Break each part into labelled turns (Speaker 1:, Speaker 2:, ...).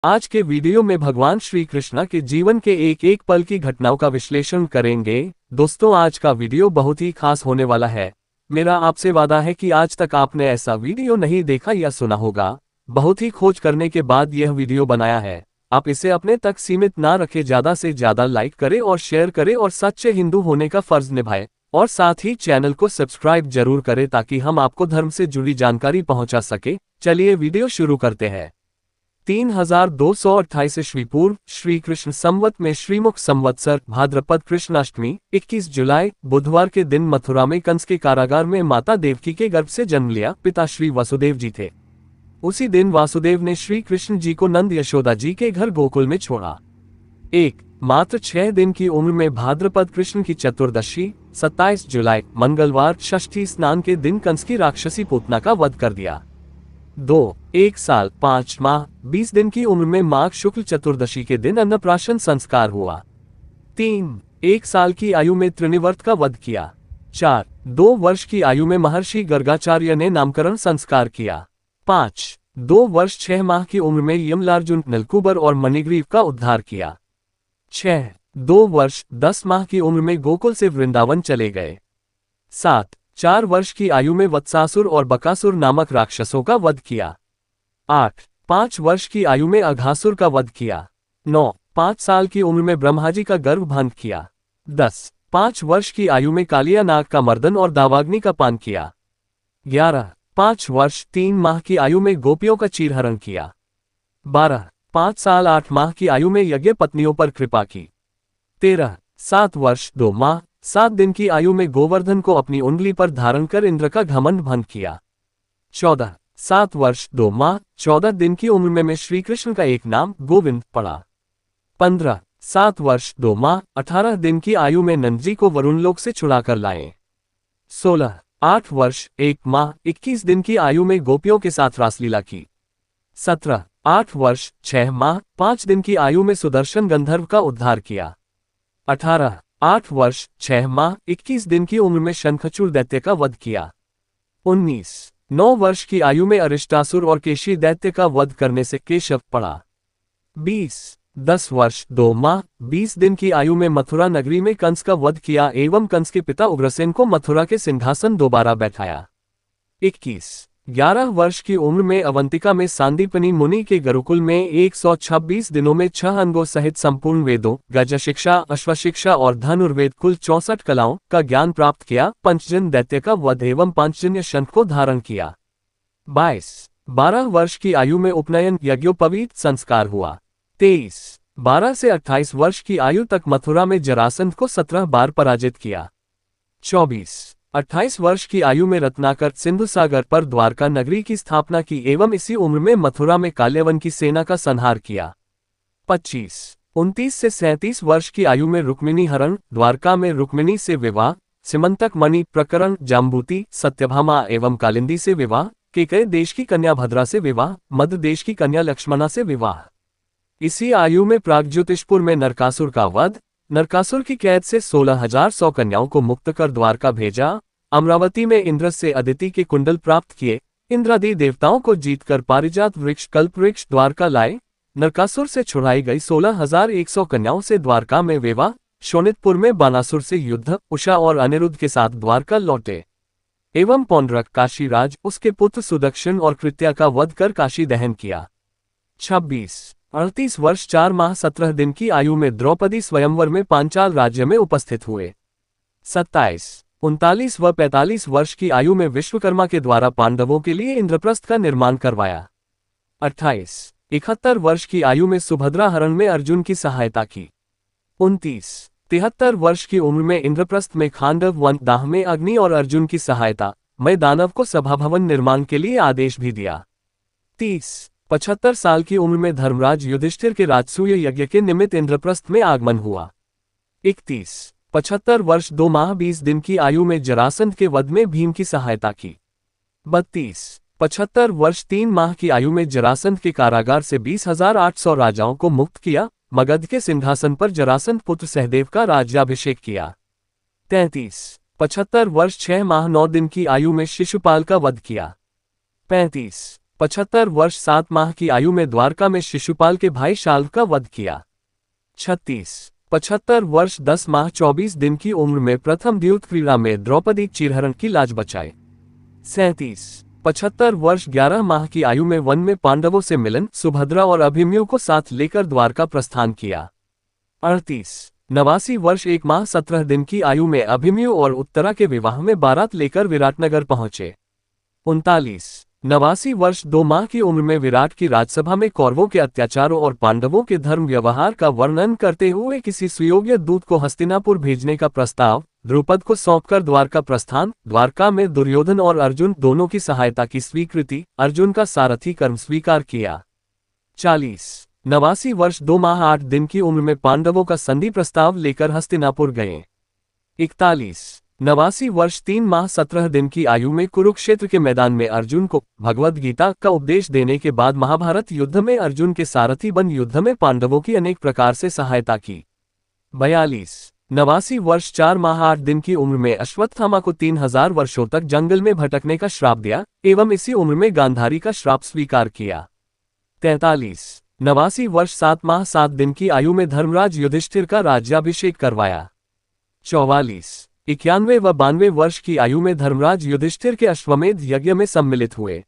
Speaker 1: आज के वीडियो में भगवान श्री कृष्ण के जीवन के एक एक पल की घटनाओं का विश्लेषण करेंगे। दोस्तों, आज का वीडियो बहुत ही खास होने वाला है। मेरा आपसे वादा है कि आज तक आपने ऐसा वीडियो नहीं देखा या सुना होगा। बहुत ही खोज करने के बाद यह वीडियो बनाया है। आप इसे अपने तक सीमित ना रखें, ज्यादा से ज्यादा लाइक करें और शेयर करें और सच्चे हिंदू होने का फर्ज निभाएं। और साथ ही चैनल को सब्सक्राइब जरूर करें ताकि हम आपको धर्म से जुड़ी जानकारी पहुंचा सके। चलिए वीडियो शुरू करते हैं। 3228 ईस्वी पूर्व श्री कृष्ण संवत में श्रीमुख संवत्सर भाद्रपद कृष्णाष्टमी 21 जुलाई बुधवार के दिन मथुरा में कंस के कारागार में माता देवकी के गर्भ से जन्म लिया। पिता श्री वासुदेव जी थे। उसी दिन वासुदेव ने श्री कृष्ण जी को नंद यशोदा जी के घर गोकुल में छोड़ा। मात्र 6 दिन की उम्र में भाद्रपद कृष्ण की चतुर्दशी 27 जुलाई मंगलवार षष्ठी स्नान के दिन कंस की राक्षसी पूतना का वध कर दिया। 1 साल 5 माह 20 दिन की उम्र में माघ शुक्ल चतुर्दशी के दिन अन्नप्राशन संस्कार हुआ। 1 साल की आयु में त्रिनिवर्त का वध किया। 2 वर्ष की आयु में महर्षि गर्गाचार्य ने नामकरण संस्कार किया। 2 वर्ष 6 माह की उम्र में यमलार्जुन नलकूबर और मणिग्रीव का उद्धार किया। 2 वर्ष 10 माह की उम्र में गोकुल से वृंदावन चले गए। 4 वर्ष की आयु में वत्सासुर और बकासुर नामक राक्षसों का वध किया। 5 वर्ष की आयु में अघासुर का वध किया। 5 साल की उम्र में ब्रह्माजी का गर्भ भंग किया। 5 वर्ष की आयु में कालिया नाग का मर्दन और दावाग्नि का पान किया। 5 वर्ष 3 माह की आयु में गोपियों का चीरहरण किया। 5 साल 8 माह की आयु में यज्ञ पत्नियों पर कृपा की। 7 वर्ष 2 माह 7 दिन की आयु में गोवर्धन को अपनी उंगली पर धारण कर इंद्र का घमंड भंग किया। 7 वर्ष 2 माह 14 दिन की उम्र में श्री कृष्ण का एक नाम गोविंद पड़ा। 7 वर्ष 2 माह 18 दिन की आयु में नंदजी को वरुण लोक से छुड़ाकर लाए। 8 वर्ष 1 माह 21 दिन की आयु में गोपियों के साथ रासलीला की। 8 वर्ष 6 माह 5 दिन की आयु में सुदर्शन गंधर्व का उद्धार किया। 8 वर्ष 6 माह 21 दिन की उम्र में शंखचूड़ दैत्य का वध किया। 9 वर्ष की आयु में अरिष्टासुर और केशी दैत्य का वध करने से केशव पड़ा। 10 वर्ष 2 माह 20 दिन की आयु में मथुरा नगरी में कंस का वध किया एवं कंस के पिता उग्रसेन को मथुरा के सिंहासन दोबारा बैठाया। 11 वर्ष की उम्र में अवंतिका में सांदीपनी मुनि के गुरुकुल में 126 दिनों में 6 अंगों सहित संपूर्ण वेदों, गज शिक्षा, अश्व शिक्षा और धनुर्वेद कुल 64 कलाओं का ज्ञान प्राप्त किया। पंचजन दैत्य का वध एवं पांचजन्य शंख को धारण किया। 12 वर्ष की आयु में उपनयन यज्ञोपवीत संस्कार हुआ। 12 से 28 वर्ष की आयु तक मथुरा में जरासंध को 17 बार पराजित किया। 28 वर्ष की आयु में रत्नाकर सिंधु सागर पर द्वारका नगरी की स्थापना की एवं इसी उम्र में मथुरा में काल्यवन की सेना का संहार किया। 29 से 37 वर्ष की आयु में रुक्मिणी हरण, द्वारका में रुक्मिणी से विवाह, सिमंतक मणि प्रकरण, जाम्बूती, सत्यभामा एवं कालिंदी से विवाह, केकय देश की कन्या भद्रा से विवाह, मध्य देश की कन्या लक्ष्मणा से विवाह। इसी आयु में प्रागज्योतिषपुर में नरकासुर का वध, नरकासुर की कैद से 16,100 कन्याओं को मुक्त कर द्वारका भेजा। अमरावती में इंद्र से अदिति के कुंडल प्राप्त किए। इंद्रादि देवताओं को जीतकर पारिजात वृक्ष कल्प वृक्ष द्वारका लाए। नरकासुर से छुड़ाई गई 16,100 कन्याओं से द्वारका में विवाह। शोणितपुर में बानासुर से युद्ध, उषा और अनिरुद्ध के साथ द्वारका लौटे एवं पौंड्रक काशीराज उसके पुत्र सुदक्षिण और कृत्या का वध कर काशी दहन किया। 38 वर्ष 4 माह 17 दिन की आयु में द्रौपदी स्वयंवर में पांचाल राज्य में उपस्थित हुए। 39 व 45 वर्ष की आयु में विश्वकर्मा के द्वारा पांडवों के लिए इंद्रप्रस्थ का निर्माण करवाया। 71 वर्ष की आयु में सुभद्रा हरण में अर्जुन की सहायता की। 73 वर्ष की उम्र में इंद्रप्रस्थ में खांडव वन दाह में अग्नि और अर्जुन की सहायता मैं दानव को सभा भवन निर्माण के लिए आदेश भी दिया। 75 साल की उम्र में धर्मराज युधिष्ठिर के राजसूय यज्ञ के निमित्त इंद्रप्रस्थ में आगमन हुआ। 75 वर्ष 2 माह 20 दिन की आयु में जरासंध के वध में भीम की सहायता की। 75 वर्ष 3 माह की आयु में जरासंध के कारागार से 20,800 राजाओं को मुक्त किया। मगध के सिंहासन पर जरासंध पुत्र सहदेव का राज्याभिषेक किया। 75 वर्ष 6 माह 9 दिन की आयु में शिशुपाल का वध किया। 35 75 वर्ष 7 माह की आयु में द्वारका में शिशुपाल के भाई शाल्व का वध किया। 36 75 वर्ष 10 माह 24 दिन की उम्र में प्रथम द्यूत क्रीड़ा में द्रौपदी चिरहरण की लाज बचाए। 37 75 वर्ष 11 माह की आयु में वन में पांडवों से मिलन, सुभद्रा और अभिमन्यु को साथ लेकर द्वारका प्रस्थान किया। 38 89 वर्ष 1 माह 17 दिन की आयु में अभिमन्यु और उत्तरा के विवाह में बारात लेकर विराटनगर पहुंचे। 39 89 वर्ष 2 माह की उम्र में विराट की राजसभा में कौरवों के अत्याचारों और पांडवों के धर्म व्यवहार का वर्णन करते हुए किसी सुयोग्य दूत को हस्तिनापुर भेजने का प्रस्ताव, द्रुपद को सौंपकर द्वारका प्रस्थान, द्वारका में दुर्योधन और अर्जुन दोनों की सहायता की स्वीकृति, अर्जुन का सारथी कर्म स्वीकार किया। 40 89 वर्ष 2 माह 8 दिन की उम्र में पांडवों का संधि प्रस्ताव लेकर हस्तिनापुर गए। 41 89 वर्ष 3 माह 17 दिन की आयु में कुरुक्षेत्र के मैदान में अर्जुन को भगवद गीता का उपदेश देने के बाद महाभारत युद्ध में अर्जुन के सारथी बन युद्ध में पांडवों की अनेक प्रकार से सहायता की। 42 89 वर्ष 4 माह 8 दिन की उम्र में अश्वत्थामा को 3000 वर्षों तक जंगल में भटकने का श्राप दिया एवं इसी उम्र में गांधारी का श्राप स्वीकार किया। 43 89 वर्ष 7 माह 7 दिन की आयु में धर्मराज युधिष्ठिर का राज्याभिषेक करवाया। 44 91 व 92 वर्ष की आयु में धर्मराज युधिष्ठिर के अश्वमेध यज्ञ में सम्मिलित हुए।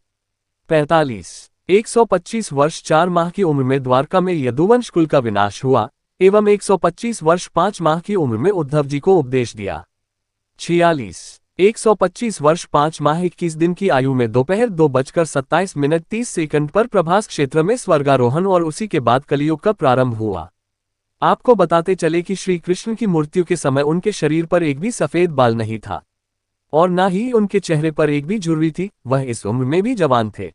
Speaker 1: 45 125 वर्ष 4 माह की उम्र में द्वारका में यदुवंश कुल का विनाश हुआ एवं 125 वर्ष 5 माह की उम्र में उद्धव जी को उपदेश दिया। 46 125 वर्ष 5 माह 21 दिन की आयु में दोपहर 2:27:30 पर प्रभास क्षेत्र में स्वर्गारोहण और उसी के बाद कलियुग का प्रारंभ हुआ। आपको बताते चले कि श्री कृष्ण की मृत्यु के समय उनके शरीर पर एक भी सफेद बाल नहीं था और न ही उनके चेहरे पर एक भी झुर्री थी, वह इस उम्र में भी जवान थे।